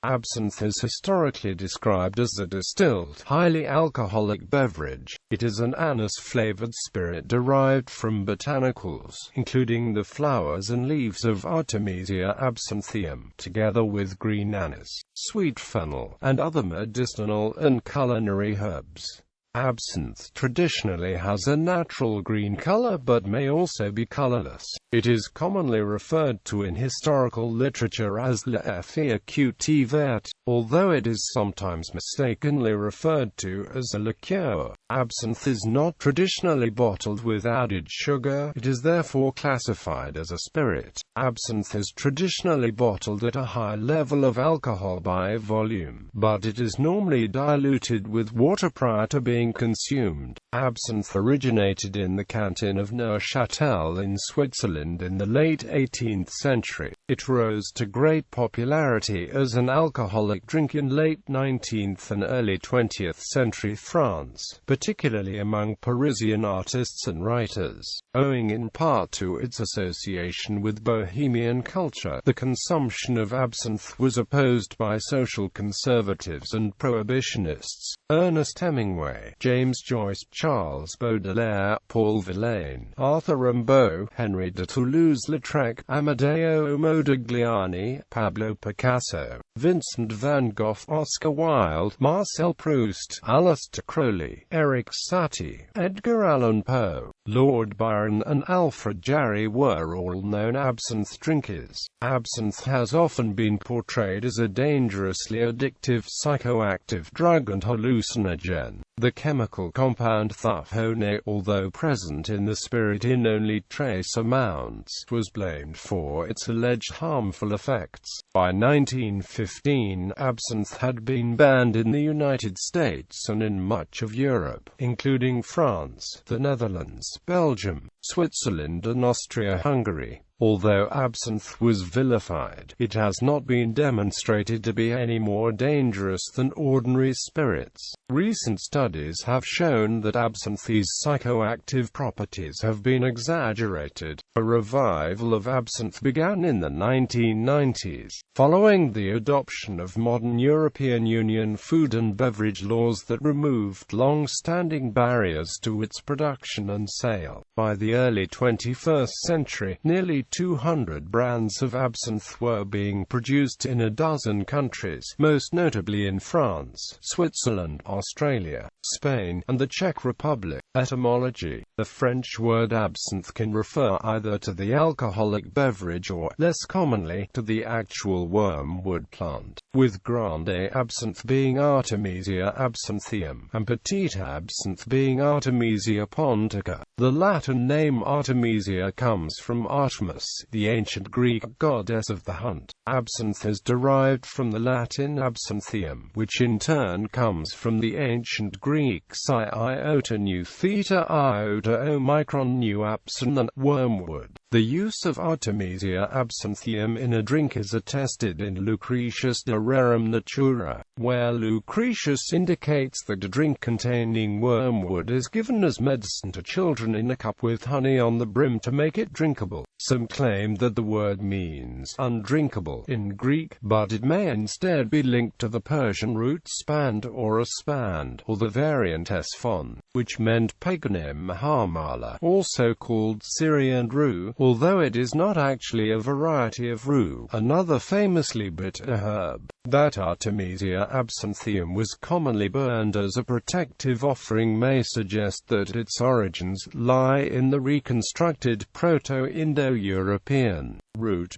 Absinthe is historically described as a distilled, highly alcoholic beverage. It is an anise-flavoured spirit derived from botanicals, including the flowers and leaves of Artemisia absinthium, together with green anise, sweet fennel, and other medicinal and culinary herbs. Absinthe traditionally has a natural green color but may also be colorless. It is commonly referred to in historical literature as verte, although it is sometimes mistakenly referred to as a liqueur. Absinthe is not traditionally bottled with added sugar, it is therefore classified as a spirit. Absinthe is traditionally bottled at a high level of alcohol by volume, but it is normally diluted with water prior to being consumed. Absinthe originated in the canton of Neuchâtel in Switzerland in the late 18th century. It rose to great popularity as an alcoholic drink in late 19th and early 20th century France, particularly among Parisian artists and writers. Owing in part to its association with Bohemian culture, the consumption of absinthe was opposed by social conservatives and prohibitionists. Ernest Hemingway, James Joyce, Charles Baudelaire, Paul Verlaine, Arthur Rimbaud, Henry de Toulouse-Lautrec, Amadeo Modigliani, Pablo Picasso, Vincent van Gogh, Oscar Wilde, Marcel Proust, Aleister Crowley, Eric Satie, Edgar Allan Poe, Lord Byron and Alfred Jarry were all known absinthe drinkers. Absinthe has often been portrayed as a dangerously addictive psychoactive drug and hallucinogen. The chemical compound thufone, although present in the spirit in only trace amounts, was blamed for its alleged harmful effects. By 1915, absinthe had been banned in the United States and in much of Europe, including France, the Netherlands, Belgium, Switzerland and Austria-Hungary. Although absinthe was vilified, it has not been demonstrated to be any more dangerous than ordinary spirits. Recent studies have shown that absinthe's psychoactive properties have been exaggerated. A revival of absinthe began in the 1990s, following the adoption of modern European Union food and beverage laws that removed long-standing barriers to its production and sale. By the early 21st century, nearly 200 brands of absinthe were being produced in a dozen countries, most notably in France, Switzerland, Australia, Spain, and the Czech Republic. Etymology: the French word absinthe can refer either to the alcoholic beverage or, less commonly, to the actual wormwood plant, with grande absinthe being Artemisia absinthium, and petite absinthe being Artemisia pontica. The Latin name Artemisia comes from Artemis, the ancient Greek goddess of the hunt. Absinthe is derived from the Latin absinthium, which in turn comes from the ancient Greek psi iota nu theta iota omicron nu absinthe, wormwood. The use of Artemisia absinthium in a drink is attested in Lucretius de Rerum Natura, where Lucretius indicates that a drink containing wormwood is given as medicine to children in a cup with honey on the brim to make it drinkable. Some claim that the word means undrinkable in Greek, but it may instead be linked to the Persian root spand or aspand, or the variant esfon, which meant pagonim harmala, also called Syrian rue, although it is not actually a variety of rue, another famously bitter herb. That Artemisia absinthium was commonly burned as a protective offering may suggest that its origins lie in the reconstructed Proto-Indo-European root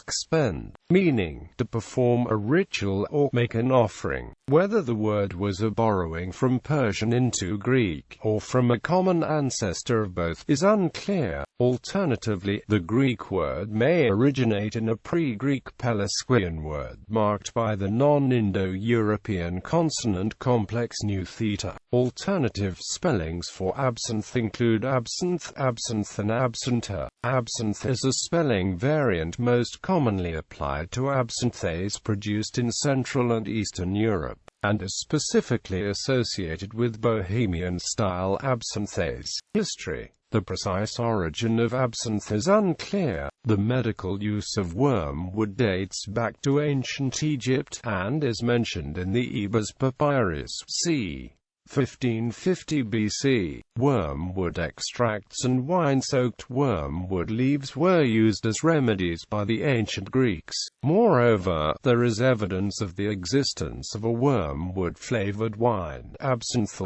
*spend, meaning to perform a ritual or make an offering. Whether the word was a borrowing from Persian into Greek, or from a common ancestor of both, is unclear. Alternatively, the Greek word may originate in a pre-Greek Pelasgian word marked by the non-Indo-European consonant complex nu theta. Alternative spellings for absinthe include absinthe, absinthe and absinthe. Absinthe is a spelling variant most commonly applied to absinthes produced in Central and Eastern Europe, and is specifically associated with Bohemian-style absinthes. History. The precise origin of absinthe is unclear. The medical use of wormwood dates back to ancient Egypt, and is mentioned in the Ebers Papyrus, c. 1550 BC. Wormwood extracts and wine-soaked wormwood leaves were used as remedies by the ancient Greeks. Moreover, there is evidence of the existence of a wormwood-flavored wine, absinthe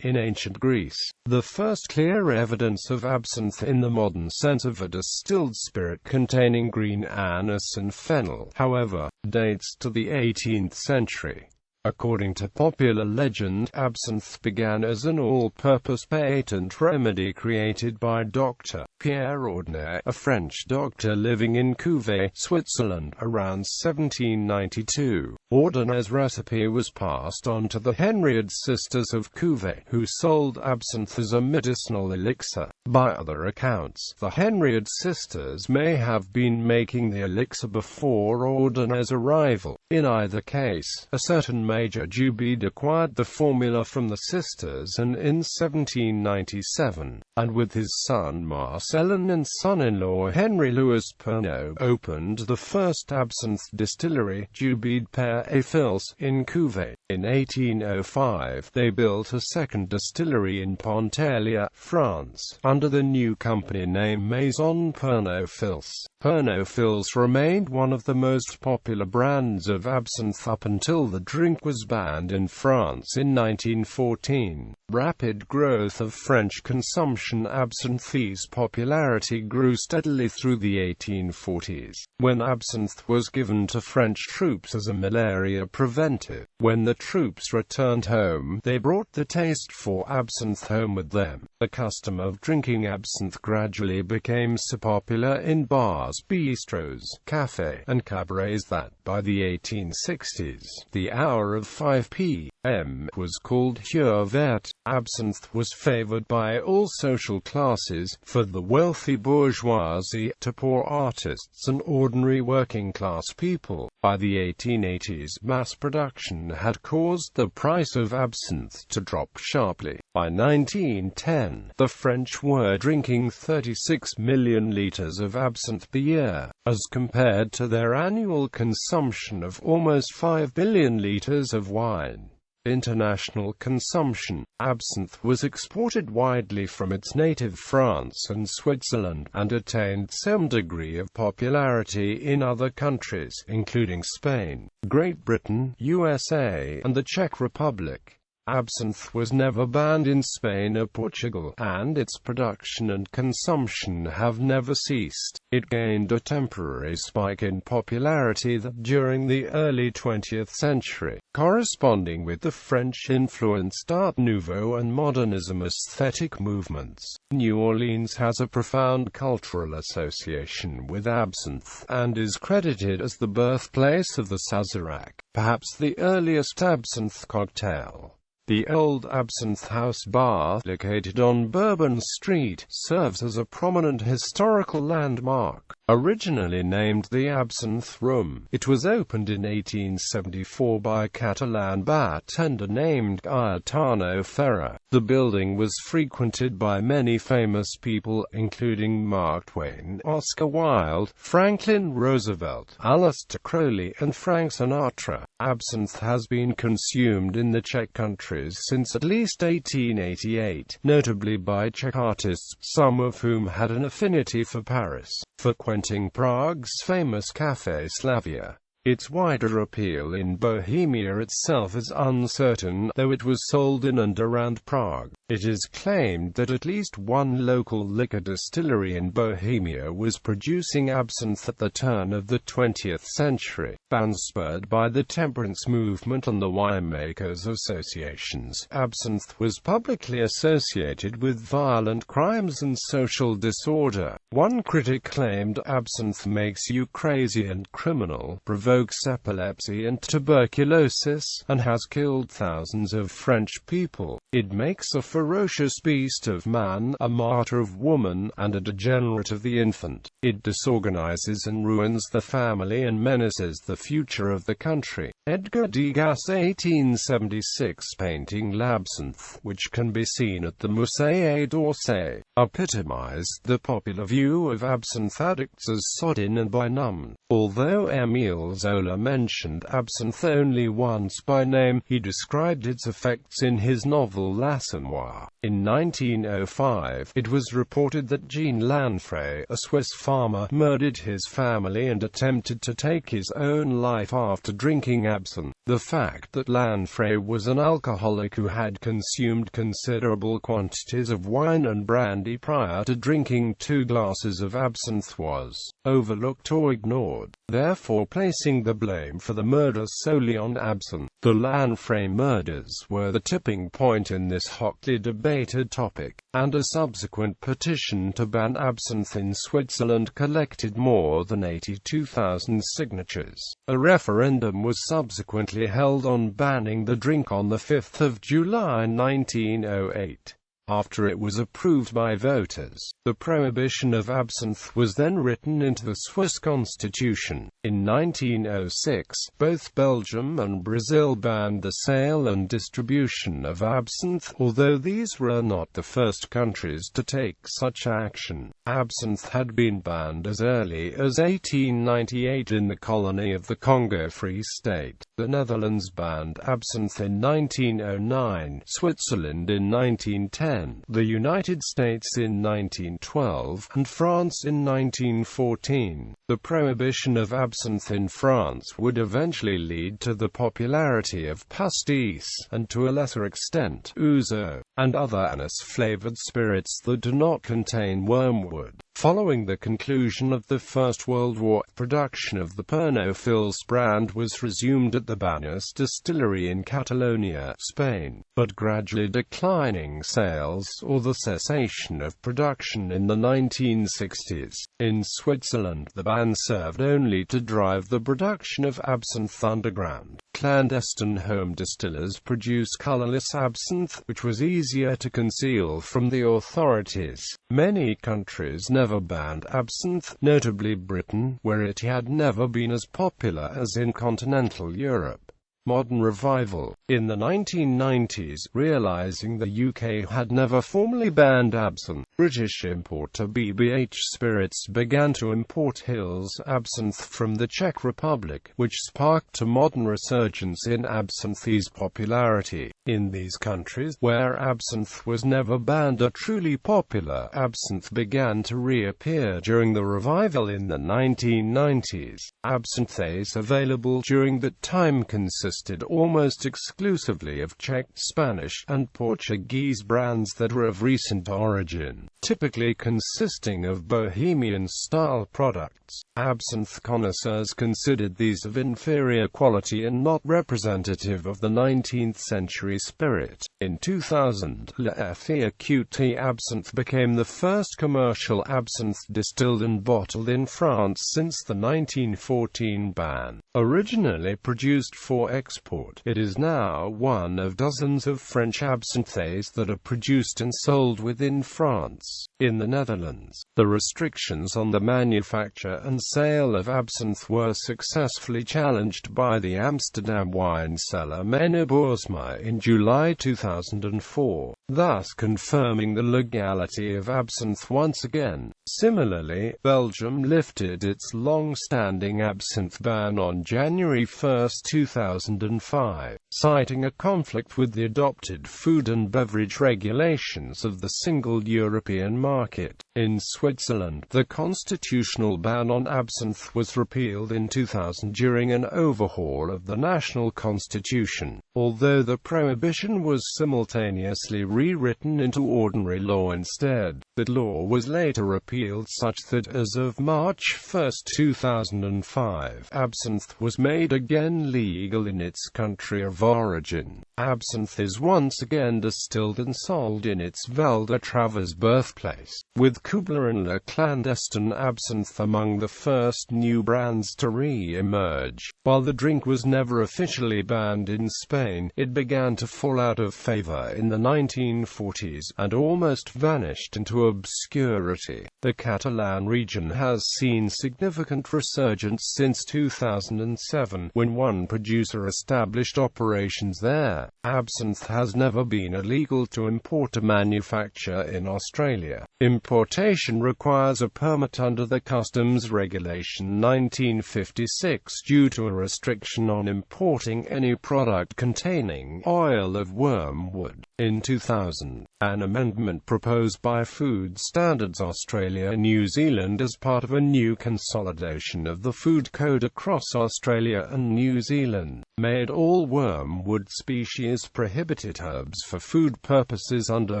in ancient Greece. The first clear evidence of absinthe in the modern sense of a distilled spirit containing green anise and fennel, however, dates to the 18th century. According to popular legend, absinthe began as an all-purpose patent remedy created by Dr. Pierre Ordonez, a French doctor living in Cuvée, Switzerland, around 1792. Ordonez's recipe was passed on to the Henriade sisters of Cuvée, who sold absinthe as a medicinal elixir. By other accounts, the Henriade sisters may have been making the elixir before Ordonez's arrival. In either case, a certain Major Dubreuil acquired the formula from the sisters and in 1797, and with his son Marcellin and son-in-law Henry Louis Pernod, opened the first absinthe distillery, Dubreuil Père et Fils, in Cuvée. In 1805, they built a second distillery in Pontarlier, France, under the new company name Maison Pernod Fils. Pernod Fils remained one of the most popular brands of absinthe up until the drink was banned in France in 1914. Rapid growth of French consumption. Absinthe's popularity grew steadily through the 1840s, when absinthe was given to French troops as a malaria preventive. When the troops returned home, they brought the taste for absinthe home with them. The custom of drinking absinthe gradually became so popular in bars, bistros, cafés, and cabarets that, by the 1860s, the hour of 5 p.m. was called heure verte. Absinthe was favored by all social classes, from the wealthy bourgeoisie to poor artists and ordinary working-class people. By the 1880s, mass production had caused the price of absinthe to drop sharply. By 1910, the French were drinking 36 million litres of absinthe per year, as compared to their annual consumption of almost 5 billion litres of wine. International consumption. Absinthe was exported widely from its native France and Switzerland, and attained some degree of popularity in other countries, including Spain, Great Britain, USA, and the Czech Republic. Absinthe was never banned in Spain or Portugal, and its production and consumption have never ceased. It gained a temporary spike in popularity during the early 20th century, corresponding with the French-influenced Art Nouveau and Modernism aesthetic movements. New Orleans has a profound cultural association with absinthe, and is credited as the birthplace of the Sazerac, perhaps the earliest absinthe cocktail. The old Absinthe House Bar, located on Bourbon Street, serves as a prominent historical landmark. Originally named the Absinthe Room, it was opened in 1874 by a Catalan bartender named Gaetano Ferrer. The building was frequented by many famous people, including Mark Twain, Oscar Wilde, Franklin Roosevelt, Aleister Crowley, and Frank Sinatra. Absinthe has been consumed in the Czech countries since at least 1888, notably by Czech artists, some of whom had an affinity for Paris, frequenting Prague's famous Café Slavia. Its wider appeal in Bohemia itself is uncertain, though it was sold in and around Prague. It is claimed that at least one local liquor distillery in Bohemia was producing absinthe at the turn of the 20th century. Bans spurred by the temperance movement and the winemakers' associations, absinthe was publicly associated with violent crimes and social disorder. One critic claimed absinthe makes you crazy and criminal, provokes epilepsy and tuberculosis, and has killed thousands of French people. It makes a ferocious beast of man, a martyr of woman, and a degenerate of the infant. It disorganizes and ruins the family and menaces the future of the country. Edgar Degas' 1876 painting L'Absinthe, which can be seen at the Musée d'Orsay, epitomized the popular view of absinthe addicts as sodden and benumbed. Although Émile Zola mentioned absinthe only once by name, he described its effects in his novel L'Assommoir. In 1905, it was reported that Jean Lanfray, a Swiss farmer, murdered his family and attempted to take his own life after drinking absinthe. The fact that Lanfray was an alcoholic who had consumed considerable quantities of wine and brandy prior to drinking 2 glasses of absinthe was overlooked or ignored, therefore placing the blame for the murder solely on absinthe. The Lanfray murders were the tipping point in this hotly debated topic, and a subsequent petition to ban absinthe in Switzerland collected more than 82,000 signatures. A referendum was subsequently held on banning the drink on the 5th of July 1908. After it was approved by voters, the prohibition of absinthe was then written into the Swiss constitution. In 1906, both Belgium and Brazil banned the sale and distribution of absinthe, although these were not the first countries to take such action. Absinthe had been banned as early as 1898 in the colony of the Congo Free State. The Netherlands banned absinthe in 1909, Switzerland in 1910, the United States in 1912, and France in 1914. The prohibition of absinthe in France would eventually lead to the popularity of pastis, and to a lesser extent, ouzo, and other anise-flavoured spirits that do not contain wormwood. Following the conclusion of the First World War, production of the Pernod Fils brand was resumed at the Baños distillery in Catalonia, Spain, but gradually declining sales, or the cessation of production in the 1960s. In Switzerland, the ban served only to drive the production of absinthe underground. Clandestine home distillers produced colourless absinthe, which was easier to conceal from the authorities. Many countries never banned absinthe, notably Britain, where it had never been as popular as in continental Europe. Modern revival. In the 1990s, realizing the UK had never formally banned absinthe, British importer BBH Spirits began to import Hills absinthe from the Czech Republic, which sparked a modern resurgence in absinthe's popularity. In these countries, where absinthe was never banned or truly popular, absinthe began to reappear during the revival in the 1990s. Absinthes available during that time consisted almost exclusively of Czech, Spanish, and Portuguese brands that were of recent origin, typically consisting of Bohemian-style products. Absinthe connoisseurs considered these of inferior quality and not representative of the 19th century spirit. In 2000, L'Absinthe absinthe became the first commercial absinthe distilled and bottled in France since the 1914 ban. Originally produced for export, it is now one of dozens of French absinthes that are produced and sold within France. In the Netherlands, the restrictions on the manufacture and sale of absinthe were successfully challenged by the Amsterdam wine seller Meneer Boersma in July 2004, thus confirming the legality of absinthe once again. Similarly, Belgium lifted its long-standing absinthe ban on January 1, 2005, citing a conflict with the adopted food and beverage regulations of the single European market. In Switzerland, the constitutional ban on absinthe was repealed in 2000 during an overhaul of the national constitution, although the prohibition was simultaneously rewritten into ordinary law instead. The law was later repealed such that as of March 1, 2005, absinthe was made again legal in its country of origin. Absinthe is once again distilled and sold in its Val de Travers birthplace, with Kubler and Le clandestine absinthe among the first new brands to re-emerge. While the drink was never officially banned in Spain, it began to fall out of favor in the 1940s, and almost vanished into obscurity. The Catalan region has seen significant resurgence since 2007, when one producer established operations there. Absinthe has never been illegal to import or manufacture in Australia. Importation requires a permit under the Customs Regulation 1956 due to a restriction on importing any product containing oil of wormwood. In 2000, an amendment proposed by Food Standards Australia and New Zealand as part of a new consolidation of the food code across Australia and New Zealand made all wormwood species prohibited herbs for food purposes under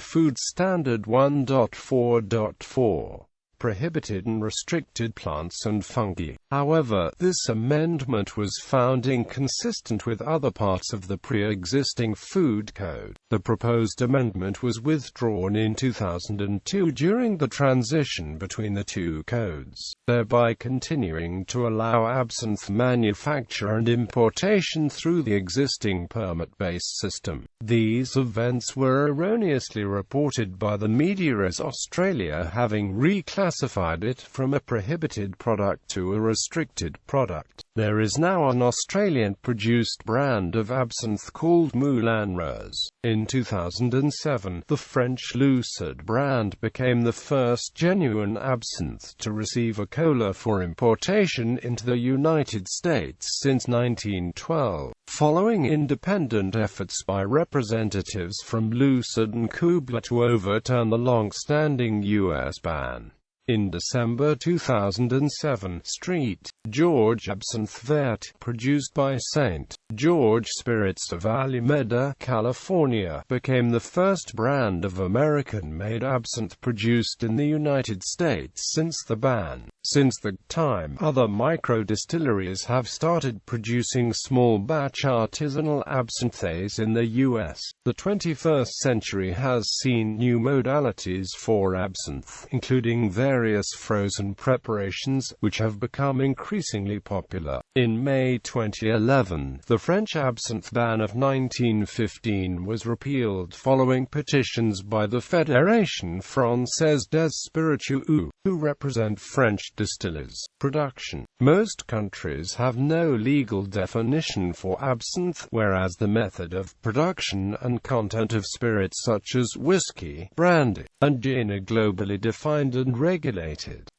Food Standard 1.4.4. Prohibited and restricted plants and fungi. However, this amendment was found inconsistent with other parts of the pre-existing food code. The proposed amendment was withdrawn in 2002 during the transition between the two codes, thereby continuing to allow absinthe manufacture and importation through the existing permit-based system. These events were erroneously reported by the media as Australia having reclassified it from a prohibited product to a restricted product. There is now an Australian-produced brand of absinthe called Moulin Rose. In 2007, the French Lucid brand became the first genuine absinthe to receive a cola for importation into the United States since 1912, following independent efforts by representatives from Lucid and Kubler to overturn the long-standing U.S. ban. In December 2007, St. George Absinthe Verte, produced by St. George Spirits of Alameda, California, became the first brand of American-made absinthe produced in the United States since the ban. Since that time, other micro-distilleries have started producing small-batch artisanal absinthes in the U.S. The 21st century has seen new modalities for absinthe, including various frozen preparations, which have become increasingly popular. In May 2011, the French absinthe ban of 1915 was repealed following petitions by the Fédération Française des Spiritueux, who represent French distillers. Production. Most countries have no legal definition for absinthe, whereas the method of production and content of spirits such as whiskey, brandy, and gin are globally defined and regulated.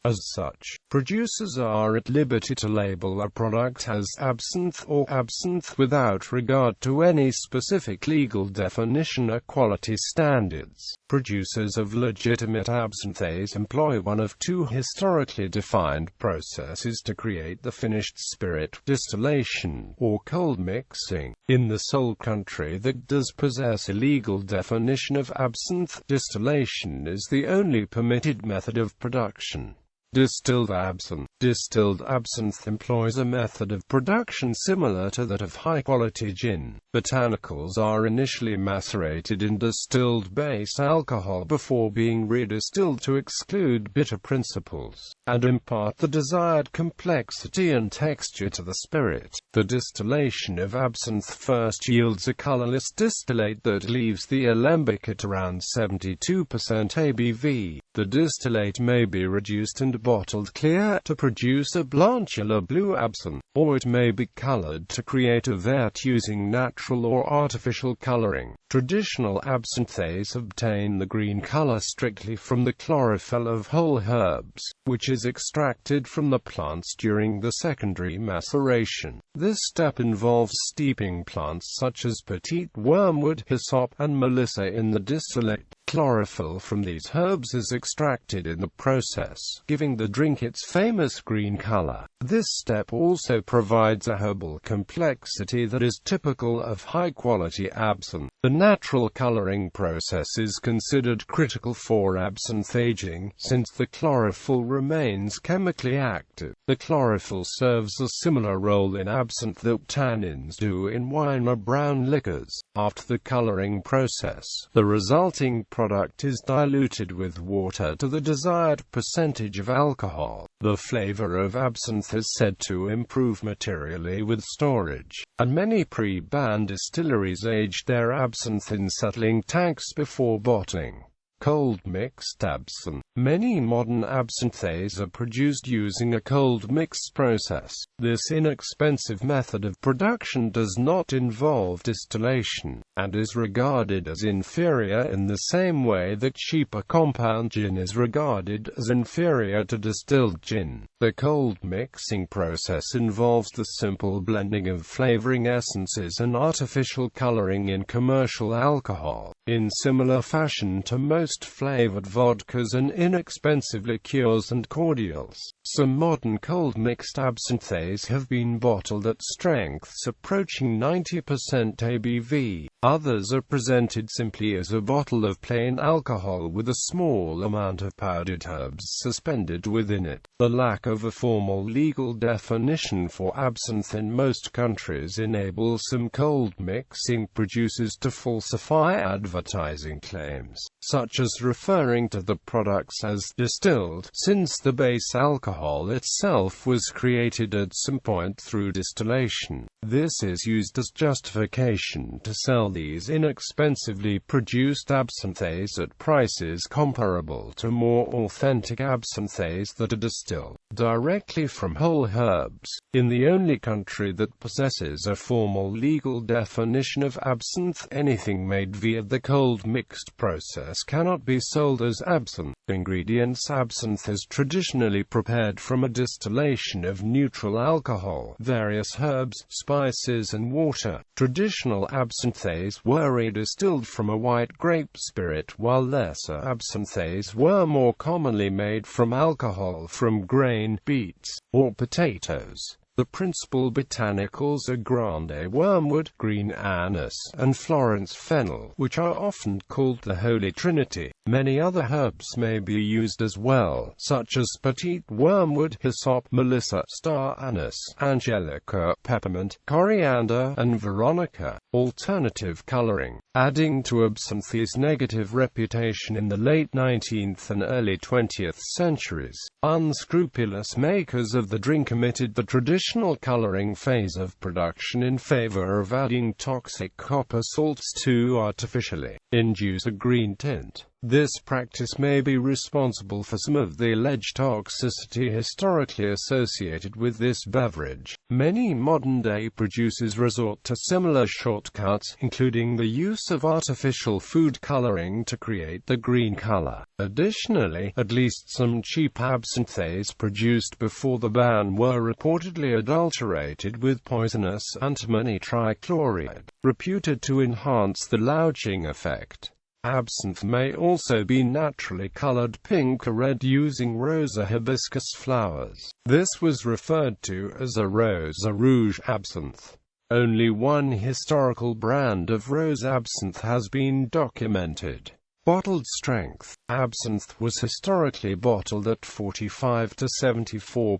As such, producers are at liberty to label a product as absinthe or absinthe without regard to any specific legal definition or quality standards. Producers of legitimate absinthes employ one of two historically defined processes to create the finished spirit: distillation, or cold mixing. In the sole country that does possess a legal definition of absinthe, distillation is the only permitted method of production. Distilled absinthe. Distilled absinthe employs a method of production similar to that of high-quality gin. Botanicals are initially macerated in distilled base alcohol before being redistilled to exclude bitter principles, and impart the desired complexity and texture to the spirit. The distillation of absinthe first yields a colourless distillate that leaves the alembic at around 72% ABV. The distillate may be reduced and bottled clear to produce a blanche-la blue absinthe, or it may be colored to create a verte using natural or artificial coloring. Traditional absinthes obtain the green color strictly from the chlorophyll of whole herbs, which is extracted from the plants during the secondary maceration. This step involves steeping plants such as petite wormwood, hyssop, and melissa in the distillate. Chlorophyll from these herbs is extracted in the process, giving the drink its famous green color. This step also provides a herbal complexity that is typical of high-quality absinthe. The natural coloring process is considered critical for absinthe aging, since the chlorophyll remains chemically active. The chlorophyll serves a similar role in absinthe that tannins do in wine or brown liquors. After the coloring process, the resulting product is diluted with water to the desired percentage of alcohol. The flavor of absinthe is said to improve materially with storage, and many pre-ban distilleries aged their absinthe in settling tanks before bottling. Cold mixed absinthe. Many modern absinthes are produced using a cold mix process. This inexpensive method of production does not involve distillation, and is regarded as inferior in the same way that cheaper compound gin is regarded as inferior to distilled gin. The cold mixing process involves the simple blending of flavoring essences and artificial coloring in commercial alcohol. In similar fashion to most flavored vodkas and inexpensive liqueurs and cordials, some modern cold-mixed absinthes have been bottled at strengths approaching 90% ABV. Others are presented simply as a bottle of plain alcohol with a small amount of powdered herbs suspended within it. The lack of a formal legal definition for absinthe in most countries enables some cold-mixing producers to falsify advertising claims, such as referring to the products as distilled, since the base alcohol itself was created at some point through distillation. This is used as justification to sell these inexpensively produced absinthes at prices comparable to more authentic absinthes that are distilled directly from whole herbs. In the only country that possesses a formal legal definition of absinthe, anything made via the cold mixed process cannot be sold as absinthe. Ingredients: absinthe is traditionally prepared from a distillation of neutral alcohol, various herbs, spices and water. Traditional absinthes were redistilled from a white grape spirit, while lesser absinthes were more commonly made from alcohol from grain, beets, or potatoes. The principal botanicals are grande wormwood, green anise, and Florence fennel, which are often called the Holy Trinity. Many other herbs may be used as well, such as petite wormwood, hyssop, melissa, star anise, angelica, peppermint, coriander, and veronica. Alternative coloring. Adding to absinthe's negative reputation in the late 19th and early 20th centuries, unscrupulous makers of the drink omitted the traditional coloring phase of production in favor of adding toxic copper salts to artificially induce a green tint. This practice may be responsible for some of the alleged toxicity historically associated with this beverage. Many modern-day producers resort to similar shortcuts, including the use of artificial food coloring to create the green color. Additionally, at least some cheap absinthes produced before the ban were reportedly adulterated with poisonous antimony trichloride, reputed to enhance the lounging effect. Absinthe may also be naturally colored pink or red using rosa hibiscus flowers. This was referred to as a rosa rouge absinthe. Only one historical brand of rose absinthe has been documented. Bottled strength. Absinthe was historically bottled at 45 to 74%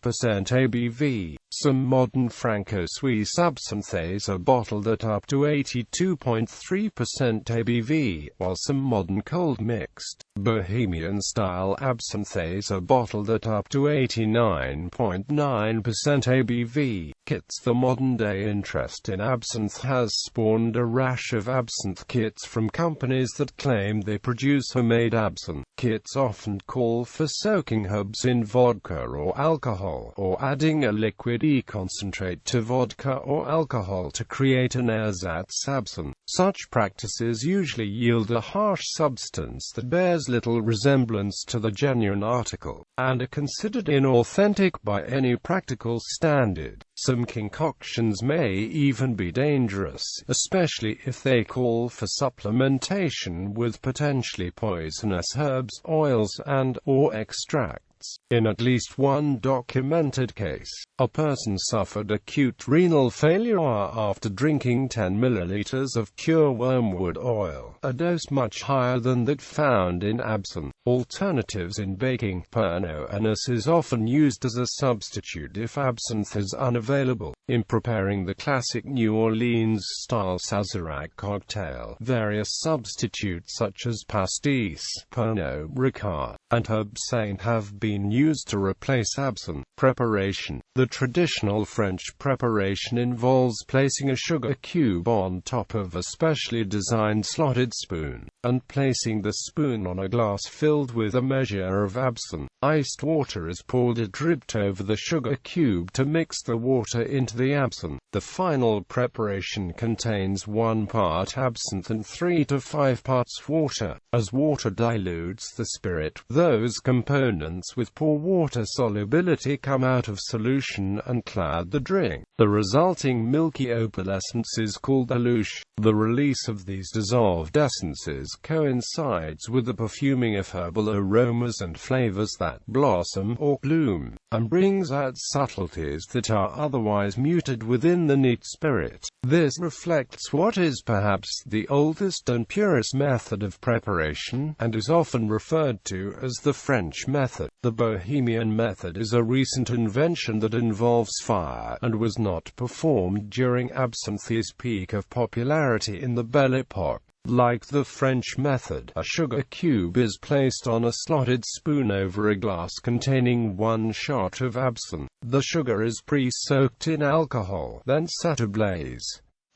ABV. Some modern Franco-Swiss absinthes are bottled at up to 82.3% ABV, while some modern cold-mixed, Bohemian-style absinthes are bottled at up to 89.9% ABV. Kits. The modern-day interest in absinthe has spawned a rash of absinthe kits from companies that claim they produce homemade absinthe. Kits often call for soaking herbs in vodka or alcohol, or adding a liquid e-concentrate to vodka or alcohol to create an ersatz absinthe. Such practices usually yield a harsh substance that bears little resemblance to the genuine article, and are considered inauthentic by any practical standard. Some concoctions may even be dangerous, especially if they call for supplementation with potentially poisonous herbs, oils and/or extracts. effects. In at least one documented case, a person suffered acute renal failure after drinking 10 milliliters of pure wormwood oil, a dose much higher than that found in absinthe. Alternatives in baking. Pernod anise is often used as a substitute if absinthe is unavailable. In preparing the classic New Orleans-style Sazerac cocktail, various substitutes such as pastis, Pernod Ricard, and herbs.Absinthe have been used to replace absinthe. Preparation. The traditional French preparation involves placing a sugar cube on top of a specially designed slotted spoon, and placing the spoon on a glass filled with a measure of absinthe. Iced water is poured or dripped over the sugar cube to mix the water into the absinthe. The final preparation contains 1 part absinthe and 3 to 5 parts water. As water dilutes the spirit, those components with poor water solubility come out of solution and cloud the drink. The resulting milky opalescence is called dilution. The release of these dissolved essences coincides with the perfuming of herbal aromas and flavors that blossom or bloom, and brings out subtleties that are otherwise muted within the neat spirit. This reflects what is perhaps the oldest and purest method of preparation, and is often referred to as the French method. The Bohemian method is a recent invention that involves fire, and was not performed during absinthe's peak of popularity in the Belle Epoque. Like the French method, a sugar cube is placed on a slotted spoon over a glass containing 1 shot of absinthe. The sugar is pre-soaked in alcohol, then set ablaze.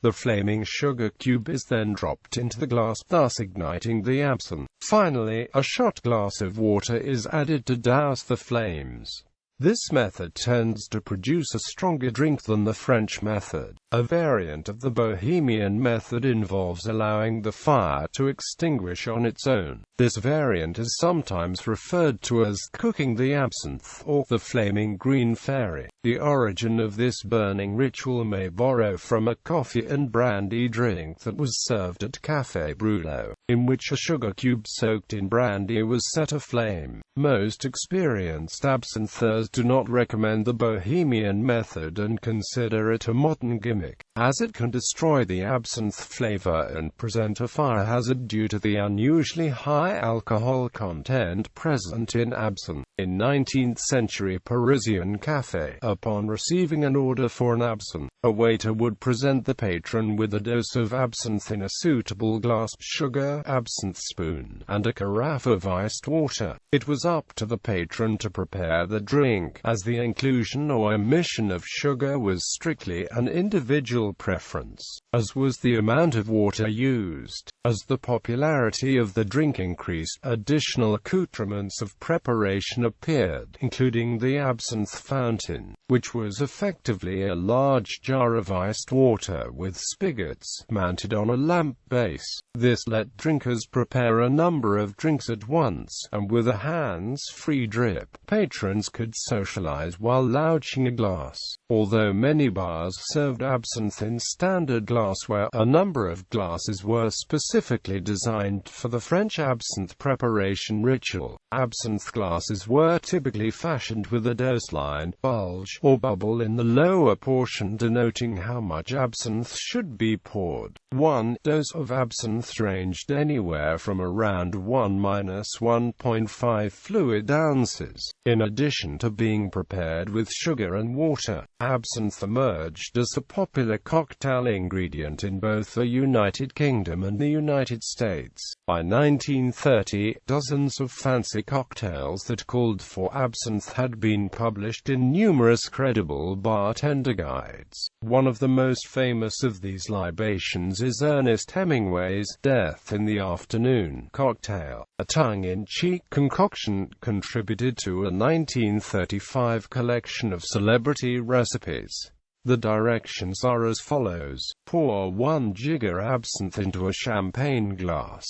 The flaming sugar cube is then dropped into the glass, thus igniting the absinthe. Finally, a shot glass of water is added to douse the flames. This method tends to produce a stronger drink than the French method. A variant of the Bohemian method involves allowing the fire to extinguish on its own. This variant is sometimes referred to as cooking the absinthe or the flaming green fairy. The origin of this burning ritual may borrow from a coffee and brandy drink that was served at Café Brûlot, in which a sugar cube soaked in brandy was set aflame. Most experienced absinthers do not recommend the Bohemian method and consider it a modern gimmick, as it can destroy the absinthe flavor and present a fire hazard due to the unusually high alcohol content present in absinthe. In 19th-century Parisian café, upon receiving an order for an absinthe, a waiter would present the patron with a dose of absinthe in a suitable glass, sugar, absinthe spoon, and a carafe of iced water. It was up to the patron to prepare the drink, as the inclusion or omission of sugar was strictly an individual preference, as was the amount of water used. As the popularity of the drink increased, additional accoutrements of preparation appeared, including the absinthe fountain, which was effectively a large jar of iced water with spigots mounted on a lamp base. This let drinkers prepare a number of drinks at once, and with a hands-free drip, patrons could socialize while louching a glass. Although many bars served absinthe in standard glassware, a number of glasses were specifically designed for the French absinthe preparation ritual. Absinthe glasses were typically fashioned with a dose line, bulge, or bubble in the lower portion denoting how much absinthe should be poured. One dose of absinthe ranged anywhere from around 1–1.5 fluid ounces. In addition to being prepared with sugar and water, absinthe emerged as a popular cocktail ingredient in both the United Kingdom and the United States. By 1930, dozens of fancy cocktails that called for absinthe had been published in numerous credible bartender guides. One of the most famous of these libations is Ernest Hemingway's Death in the Afternoon cocktail, a tongue-in-cheek concoction contributed to a 1935 collection of celebrity recipes. The directions are as follows: pour 1 jigger absinthe into a champagne glass.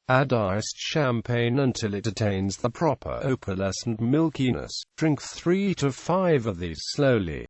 Add iced champagne until it attains the proper opalescent milkiness. Drink 3 to 5 of these slowly.